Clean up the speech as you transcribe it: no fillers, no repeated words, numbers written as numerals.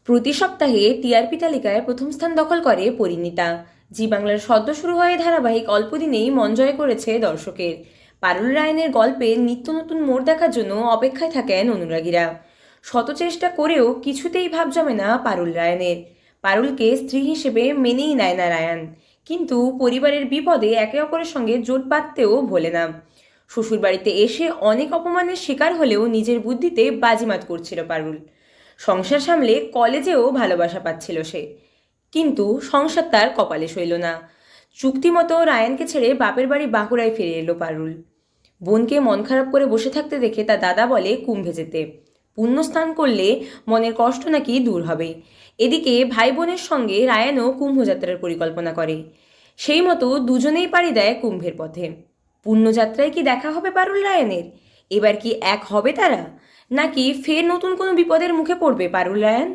প্রতি সপ্তাহে টিআরপি তালিকায় প্রথম স্থান দখল করে পরিণীতা। জি বাংলার সদ্য শুরু হয়ে ধারাবাহিক অল্প দিনেই মন জয় করেছে দর্শকের। পারুল রায়নের গল্পে নিত্য নতুন মোড় দেখার জন্য অপেক্ষায় থাকেন অনুরাগীরা। শত চেষ্টা করেও কিছুতেই ভাব জমে না পারুল রায়নের। পারুলকে স্ত্রী হিসেবে মেনেই নেয় না রায়ান, কিন্তু পরিবারের বিপদে একে অপরের সঙ্গে জোট বাঁধতেও ভোলে না। শ্বশুরবাড়িতে এসে অনেক অপমানের শিকার হলেও নিজের বুদ্ধিতে বাজিমাত করছিল পারুল। সংসার সামলে কলেজেও ভালোবাসা পাচ্ছিল সে, কিন্তু সংসার তার কপালে সইল না। চুক্তিমতো রায়ানকে ছেড়ে বাপের বাড়ি বাঁকুড়ায় ফিরে এলো পারুল। বোনকে মন খারাপ করে বসে থাকতে দেখে তার দাদা বলে কুম্ভে যেতে। পুণ্যস্নান করলে মনের কষ্ট নাকি দূর হবে। এদিকে ভাই বোনের সঙ্গে রায়ানও কুম্ভযাত্রার পরিকল্পনা করে। সেই মতো দুজনেই পাড়ি দেয় কুম্ভের পথে। পুণ্যযাত্রায় কি দেখা হবে পারুল রায়ানের? এবার কি এক হবে তারা, নাকি ফের নতুন কোনো বিপদের মুখে পড়বে পারুল রায়ান?